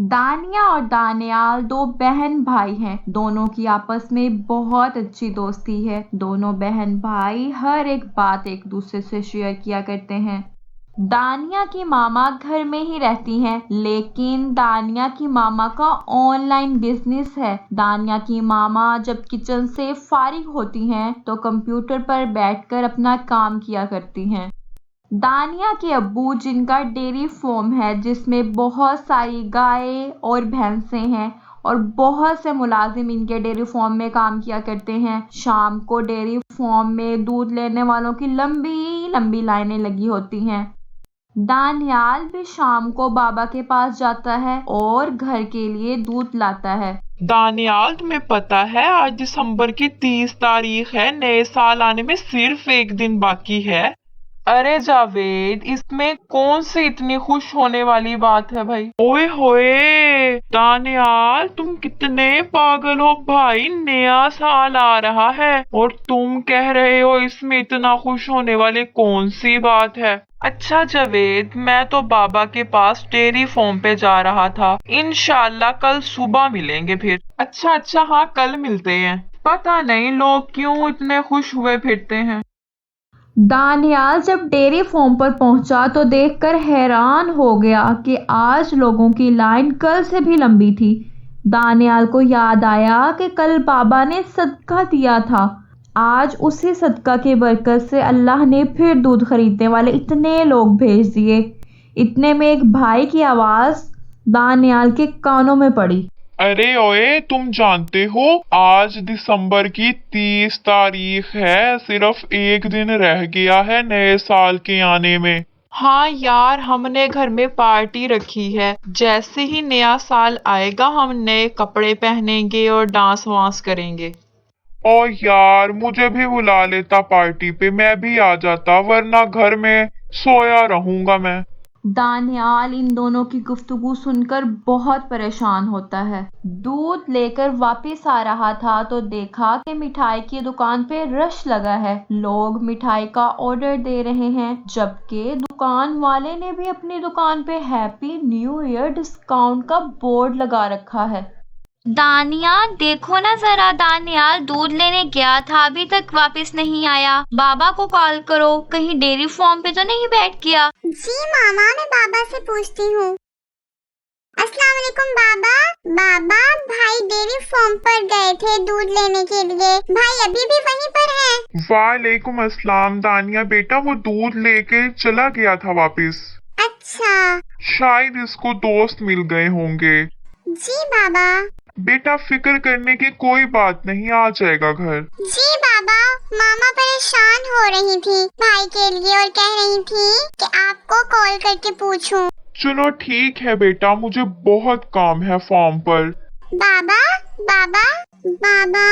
दानिया और दानियाल दो बहन भाई हैं। दोनों की आपस में बहुत अच्छी दोस्ती है। दोनों बहन भाई हर एक बात एक दूसरे से शेयर किया करते हैं। दानिया की मामा घर में ही रहती हैं, लेकिन दानिया की मामा का ऑनलाइन बिजनेस है। दानिया की मामा जब किचन से फारिग होती हैं तो कंप्यूटर पर बैठकर अपना काम किया करती हैं। दानिया के अब्बू, जिनका डेयरी फार्म है जिसमें बहुत सारी गायें और भैंसें हैं और बहुत से मुलाजिम इनके डेयरी फार्म में काम किया करते हैं, शाम को डेयरी फार्म में दूध लेने वालों की लंबी लंबी लाइनें लगी होती हैं। दानियाल भी शाम को बाबा के पास जाता है और घर के लिए दूध लाता है। दानियाल, तुम्हें पता है आज दिसंबर की 30 तारीख है। नए साल आने में सिर्फ एक दिन बाकी है। अरे जावेद, इसमें कौन सी इतनी खुश होने वाली बात है भाई? ओए होए दानियाल, तुम कितने पागल हो भाई। नया साल आ रहा है और तुम कह रहे हो इसमें इतना खुश होने वाली कौन सी बात है? अच्छा जावेद, मैं तो बाबा के पास डेयरी फार्म पे जा रहा था। इंशाल्लाह कल सुबह मिलेंगे फिर। अच्छा हाँ, कल मिलते हैं। पता नहीं लोग क्यों इतने खुश हुए फिरते हैं। दानियाल जब डेयरी फार्म पर पहुंचा तो देखकर हैरान हो गया कि आज लोगों की लाइन कल से भी लंबी थी। दानियाल को याद आया कि कल बाबा ने सदका दिया था। आज उसी सदका की बरकत से अल्लाह ने फिर दूध खरीदने वाले इतने लोग भेज दिए। इतने में एक भाई की आवाज दानियाल के कानों में पड़ी। अरे ओए, तुम जानते हो आज दिसंबर की 30 तारीख है। सिर्फ एक दिन रह गया है नए साल के आने में। हाँ यार, हमने घर में पार्टी रखी है। जैसे ही नया साल आएगा हम नए कपड़े पहनेंगे और डांस वांस करेंगे। ओ यार, मुझे भी बुला लेता पार्टी पे, मैं भी आ जाता, वरना घर में सोया रहूंगा मैं। दानियाल इन दोनों की गुफ्तगू सुनकर बहुत परेशान होता है। दूध लेकर वापस आ रहा था तो देखा कि मिठाई की दुकान पे रश लगा है। लोग मिठाई का ऑर्डर दे रहे हैं, जबकि दुकान वाले ने भी अपनी दुकान पे हैप्पी न्यू ईयर डिस्काउंट का बोर्ड लगा रखा है। दानियाल देखो ना जरा, दानियाल दूध लेने गया था, अभी तक वापस नहीं आया। बाबा को कॉल करो, कहीं डेयरी फार्म पे तो नहीं बैठ गया। जी मामा, मैं बाबा से पूछती हूँ। अस्सलाम वालेकुम बाबा। बाबा, भाई डेयरी फार्म पर गए थे दूध लेने के लिए। भाई अभी भी वहीं पर हैं? वालेकुम अस्सलाम दानिया बेटा, वो दूध लेके चला गया था वापस। अच्छा। शायद इसको दोस्त मिल गए होंगे। जी बाबा। बेटा फिक्र करने की कोई बात नहीं, आ जाएगा घर। जी बाबा, मामा परेशान हो रही थी भाई के लिए और कह रही थी कि आपको कॉल करके पूछूं। चलो ठीक है बेटा, मुझे बहुत काम है फार्म पर। बाबा बाबा बाबा,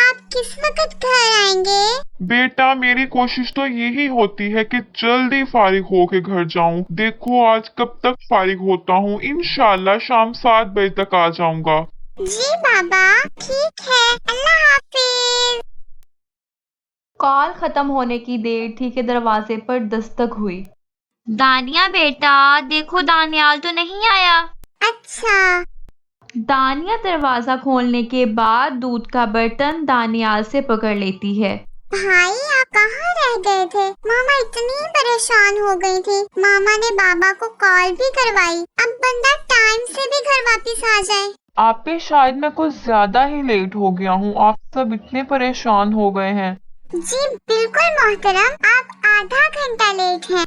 आप किस वक्त घर आएंगे? बेटा मेरी कोशिश तो यही होती है कि जल्दी फारिग होके घर जाऊं। देखो आज कब तक फारिग होता हूँ, इंशाल्लाह शाम 7 बजे तक आ जाऊंगा। जी बाबा, ठीक है, अल्लाह हाफिज। कॉल खत्म होने की देर थी कि दरवाजे पर दस्तक हुई। दानिया बेटा देखो, दानियाल तो नहीं आया। अच्छा। दानिया दरवाजा खोलने के बाद दूध का बर्तन दानियाल से पकड़ लेती है। भाई आप कहाँ रह गए थे? मामा इतनी परेशान हो गई थी। मामा ने बाबा को कॉल भी करवाई। अब बंदा टाइम से भी घर वापस आ जाए। आप पे शायद मैं कुछ ज्यादा ही लेट हो गया हूँ, आप सब इतने परेशान हो गए हैं। जी बिल्कुल मोहतरम, आप आधा घंटा लेट हैं।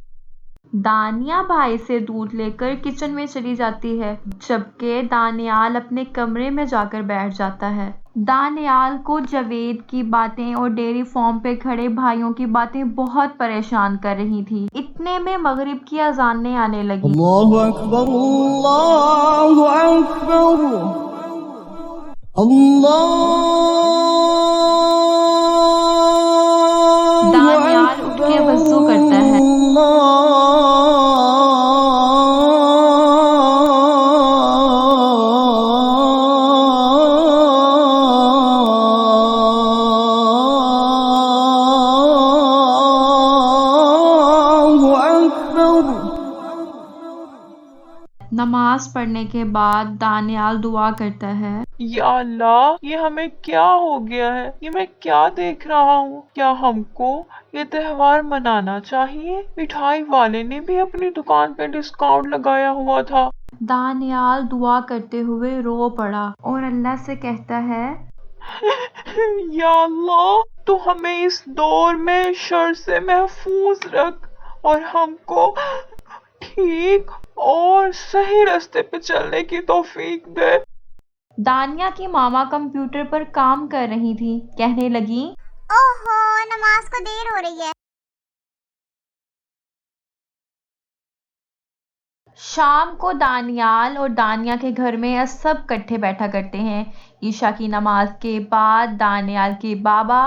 दानिया भाई से दूध लेकर किचन में चली जाती है, जबकि दानियाल अपने कमरे में जाकर बैठ जाता है। दानियाल को जावेद की बातें और डेयरी फार्म पे खड़े भाइयों की बातें बहुत परेशान कर रही थी। इतने में मगरिब की अज़ानें आने लगी। अल्लाहु अकबर, अल्लाहु अकबर, दानियाल उठ के वज़ू करता है। नमाज पढ़ने के बाद दानियाल दुआ करता है, या अल्लाह, ये हमें क्या हो गया है? ये मैं क्या देख रहा हूँ? क्या हमको ये त्योहार मनाना चाहिए? मिठाई वाले ने भी अपनी दुकान पे डिस्काउंट लगाया हुआ था। दानियाल दुआ करते हुए रो पड़ा और अल्लाह से कहता है, या अल्लाह, तू हमें इस दौर में शर से महफूज रख और हमको ठीक और सही रास्ते पे चलने की तौफीक दे। दानिया की मामा कंप्यूटर पर काम कर रही थी। कहने लगी, ओहो, नमाज को देर हो रही है। शाम को दानियाल और दानिया के घर में सब इकट्ठे बैठा करते हैं। ईशा की नमाज के बाद दानियाल के बाबा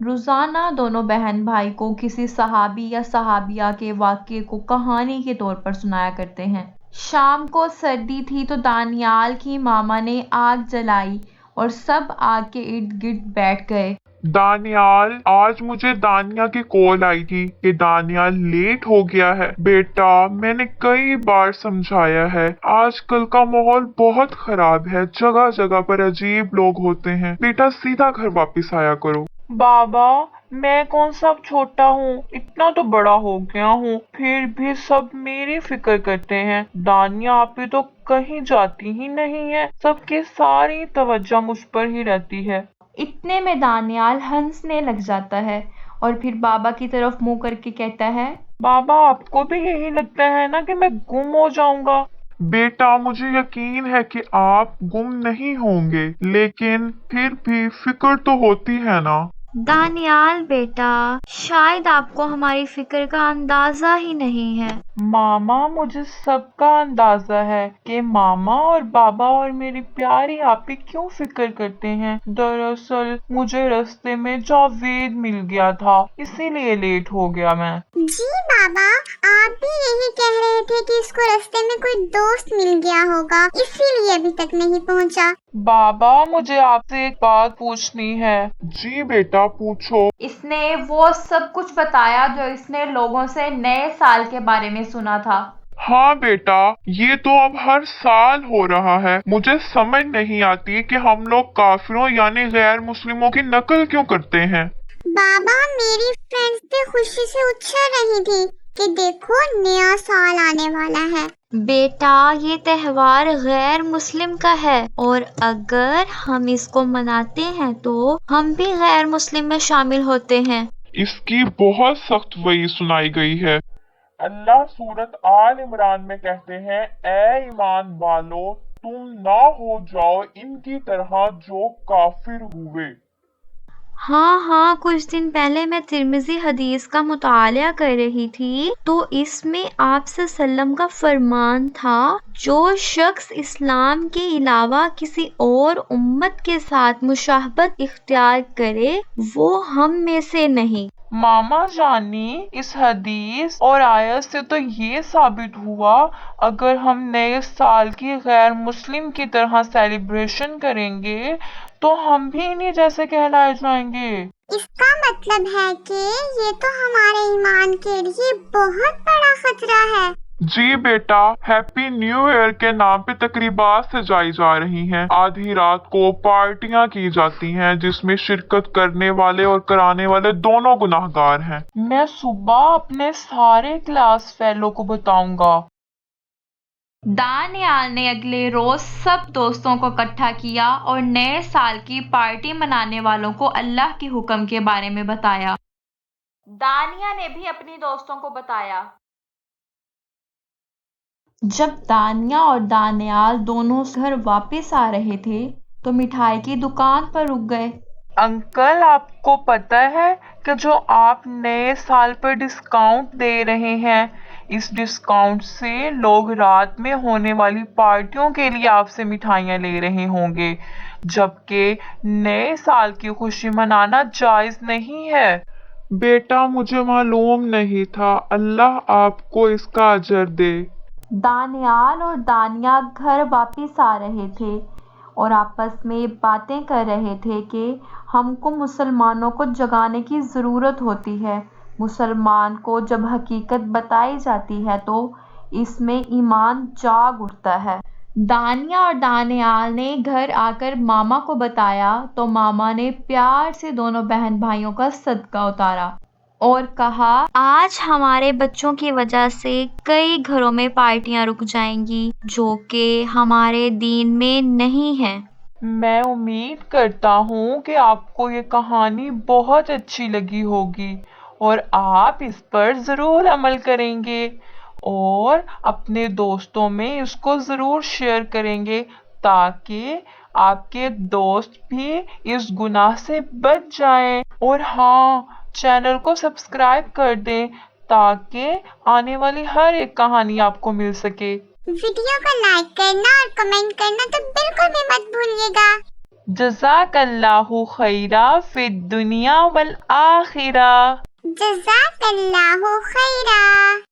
रोजाना दोनों बहन भाई को किसी सहाबी या सहाबिया के वाक़े को कहानी के तौर पर सुनाया करते हैं। शाम को सर्दी थी तो दानियाल की मामा ने आग जलाई और सब आग के इर्द गिर्द बैठ गए। दानियाल, आज मुझे दानिया की कॉल आई थी कि दानियाल लेट हो गया है। बेटा, मैंने कई बार समझाया है, आजकल का माहौल बहुत खराब है, जगह जगह पर अजीब लोग होते हैं। बेटा, सीधा घर वापस आया करो। बाबा, मैं कौन सा छोटा हूँ, इतना तो बड़ा हो गया हूँ, फिर भी सब मेरी फिक्र करते हैं। दानिया आपी तो कहीं जाती ही नहीं है, सबकी सारी तवज्जो मुझ पर ही रहती है। इतने में दानियाल हंसने लग जाता है और फिर बाबा की तरफ मुंह करके कहता है, बाबा, आपको भी यही लगता है ना कि मैं गुम हो जाऊंगा? बेटा, मुझे यकीन है कि आप गुम नहीं होंगे, लेकिन फिर भी फिक्र तो होती है ना। दानियाल बेटा, शायद आपको हमारी फिक्र का अंदाजा ही नहीं है। मामा, मुझे सबका अंदाजा है कि मामा और बाबा और मेरी प्यारी आपी क्यों फिक्र करते हैं। दरअसल मुझे रास्ते में जावेद मिल गया था, इसीलिए लेट हो गया मैं। जी बाबा, आप भी यही कह रहे थे कि इसको रास्ते में कोई दोस्त मिल गया होगा, इसीलिए अभी तक नहीं पहुंचा। बाबा, मुझे आपसे एक बात पूछनी है। जी बेटा, पूछो। इसने वो सब कुछ बताया जो इसने लोगों से नए साल के बारे में सुना था। हाँ बेटा, ये तो अब हर साल हो रहा है। मुझे समझ नहीं आती कि हम लोग काफिरों यानी गैर मुस्लिमों की नकल क्यों करते हैं। बाबा, मेरी फ्रेंड्स भी खुशी से उछल रही थी कि देखो नया साल आने वाला है। बेटा, ये त्योहार गैर मुस्लिम का है और अगर हम इसको मनाते हैं तो हम भी गैर मुस्लिम में शामिल होते हैं। इसकी बहुत सख्त वही सुनाई गई है। अल्लाह सूरत आल इमरान में कहते हैं, ए ईमान वालो, तुम ना हो जाओ इनकी तरह जो काफिर हुए। हाँ, कुछ दिन पहले मैं तिर्मिज़ी हदीस का मुताला कर रही थी तो इसमें आप सल्लम का फरमान था, जो शख्स इस्लाम के अलावा किसी और उम्मत के साथ मुशाहबत इख्तियार करे वो हम में से नहीं। मामा जानी, इस हदीस और आयत से तो ये साबित हुआ, अगर हम नए साल की गैर मुस्लिम की तरह सेलिब्रेशन करेंगे तो हम भी इन्हीं जैसे कहलाए जाएंगे। इसका मतलब है कि ये तो हमारे ईमान के लिए बहुत बड़ा खतरा है। जी बेटा, हैप्पी न्यू ईयर के नाम पे तकरीबात सजाई जा रही हैं। आधी रात को पार्टियां की जाती हैं जिसमें शिरकत करने वाले और कराने वाले दोनों गुनाहगार हैं। मैं सुबह अपने सारे क्लास फेलो को बताऊंगा। दानियाल ने अगले रोज सब दोस्तों को इकट्ठा किया और नए साल की पार्टी मनाने वालों को अल्लाह के हुक्म के बारे में बताया। दानिया ने भी अपनी दोस्तों को बताया। जब दानिया और दानियाल दोनों घर वापस आ रहे थे तो मिठाई की दुकान पर रुक गए। अंकल, आपको पता है कि जो आप नए साल पर डिस्काउंट दे रहे हैं, इस डिस्काउंट से लोग रात में होने वाली पार्टियों के लिए आपसे मिठाइयाँ ले रहे होंगे, जबकि नए साल की खुशी मनाना जायज नहीं है। बेटा, मुझे मालूम नहीं था, अल्लाह आपको इसका अजर दे। दानियाल और दानिया घर वापस आ रहे थे और आपस में बातें कर रहे थे कि हमको मुसलमानों को जगाने की ज़रूरत होती है। मुसलमान को जब हकीकत बताई जाती है तो اس میں ایمان جاگ اٹھتا ہے۔ دانیہ اور دانیال نے گھر آ کر ماما کو بتایا تو ماما نے پیار سے دونوں بہن بھائیوں کا صدقہ اتارا اور کہا، آج ہمارے بچوں کی وجہ سے کئی گھروں میں پارٹیاں رک جائیں گی جو کہ ہمارے دین میں نہیں ہیں۔ میں امید کرتا ہوں کہ آپ کو یہ کہانی بہت اچھی لگی ہوگی اور آپ اس پر ضرور عمل کریں گے اور اپنے دوستوں میں اس کو ضرور شیئر کریں گے تاکہ آپ کے دوست بھی اس گناہ سے بچ جائیں۔ اور ہاں، چینل کو سبسکرائب کر دیں تاکہ آنے والی ہر ایک کہانی آپ کو مل سکے۔ ویڈیو کو لائک کرنا اور کمنٹ کرنا تو بالکل بھی مت بھولیے گا۔ جزاک اللہ خیرا فی الدنیا والآخرہ۔ جزاک اللہ خیرا۔